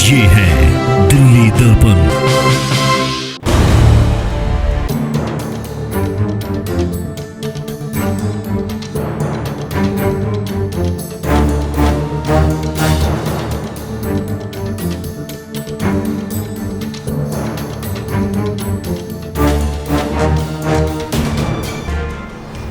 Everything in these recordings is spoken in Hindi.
ये है दिल्ली दर्पण।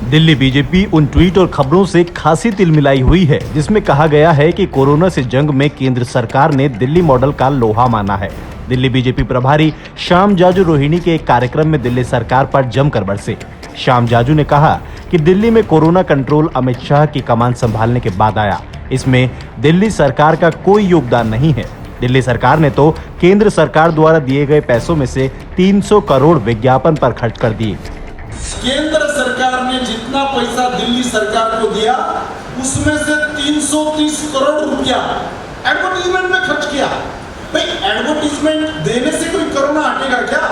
दिल्ली बीजेपी उन ट्वीट और खबरों से खासी तिलमिलाई हुई है जिसमें कहा गया है कि कोरोना से जंग में केंद्र सरकार ने दिल्ली मॉडल का लोहा माना है। दिल्ली बीजेपी प्रभारी श्याम जाजू रोहिणी के एक कार्यक्रम में दिल्ली सरकार पर जमकर बरसे। श्याम जाजू ने कहा कि दिल्ली में कोरोना कंट्रोल अमित शाह की कमान संभालने के बाद आया। इसमें दिल्ली सरकार का कोई योगदान नहीं है। दिल्ली सरकार ने तो केंद्र सरकार द्वारा दिए गए पैसों में से 300 करोड़ विज्ञापन पर खर्च कर दिए। केंद्र सरकार ने जितना पैसा दिल्ली सरकार को दिया उसमें से 330 करोड़ रुपया एडवर्टीजमेंट में खर्च किया। भाई एडवर्टीजमेंट देने से कोई कोरोना हटेगा क्या?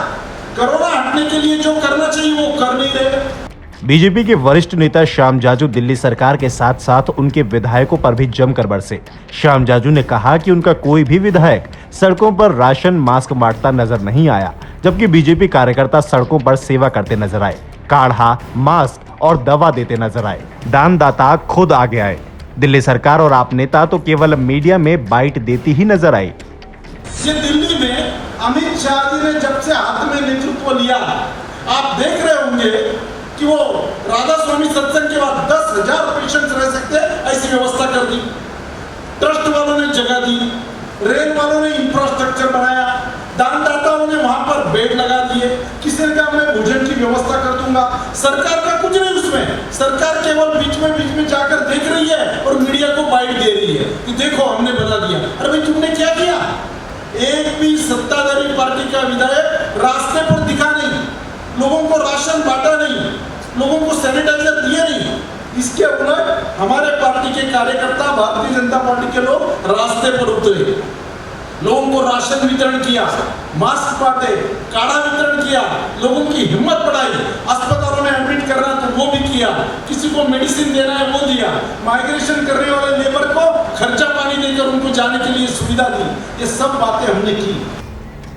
कोरोना हटने के लिए जो करना चाहिए वो कर नहीं रहे। बीजेपी के वरिष्ठ नेता श्याम जाजू दिल्ली सरकार के साथ साथ उनके विधायकों पर भी जमकर बरसे। श्याम जाजू ने कहा कि उनका कोई भी विधायक सड़कों पर राशन मास्क बांटता नजर नहीं आया, जबकि बीजेपी कार्यकर्ता सड़कों पर सेवा करते नजर आए, काढ़ा, मास्क और दवा देते नजर आए। दानदाता खुद आगे आए। दिल्ली सरकार और आप नेता तो केवल मीडिया में बाइट देती ही नजर आई। ये दिल्ली में अमित शाह जी ने जब से हाथ में नेतृत्व लिया, आप देख रहे होंगे कि वो राधा स्वामी सत्संग के बाद 10,000 पेशेंट्स रह सकते ऐसी व्यवस्था कर दी। ट्रस्ट वालों ने जगह दी, रेल वालों ने इंफ्रास्ट्रक्चर बनाया, दानदाताओं ने वहां पर बेड लगा दिए। किसी ने कहा मैं भोजन की व्यवस्था कर दूंगा। सरकार का कुछ नहीं उसमें, सरकार केवल बीच में जाकर देख रही है और मीडिया को बाइट दे रही है कि देखो हमने बता दिया। अरे भाई तुमने क्या किया? एक भी सत्ताधारी पार्टी का विधायक रास्ते पर दिखा नहीं, लोगों को राशन बांटा नहीं, लोगों को सैनिटाइजर दिए नहीं। इसके उलट हमारे पार्टी के कार्यकर्ता, भारतीय जनता पार्टी के लोग रास्ते पर उतरे, लोगों को राशन वितरण किया, मास्क बांटे, काढ़ा वितरण किया, लोगों की हिम्मत बढ़ाई। अस्पतालों में एडमिट करना तो वो भी किया, किसी को मेडिसिन देना है वो दिया, माइग्रेशन करने वाले लेबर को खर्चा पानी देकर उनको जाने के लिए सुविधा दी। ये सब बातें हमने की।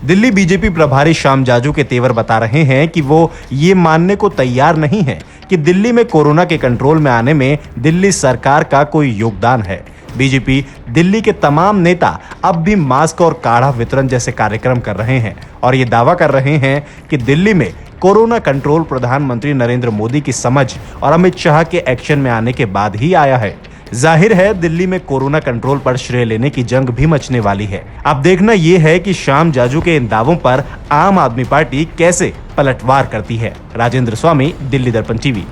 दिल्ली बीजेपी प्रभारी श्याम जाजू के तेवर बता रहे हैं कि वो ये मानने को तैयार नहीं है कि दिल्ली में कोरोना के कंट्रोल में आने में दिल्ली सरकार का कोई योगदान है। बीजेपी दिल्ली के तमाम नेता अब भी मास्क और काढ़ा वितरण जैसे कार्यक्रम कर रहे हैं और ये दावा कर रहे हैं कि दिल्ली में कोरोना कंट्रोल प्रधानमंत्री नरेंद्र मोदी की समझ और अमित शाह के एक्शन में आने के बाद ही आया है। जाहिर है दिल्ली में कोरोना कंट्रोल पर श्रेय लेने की जंग भी मचने वाली है। अब देखना यह है कि श्याम जाजू के इन दावों पर आम आदमी पार्टी कैसे पलटवार करती है। राजेंद्र स्वामी, दिल्ली दर्पण टीवी।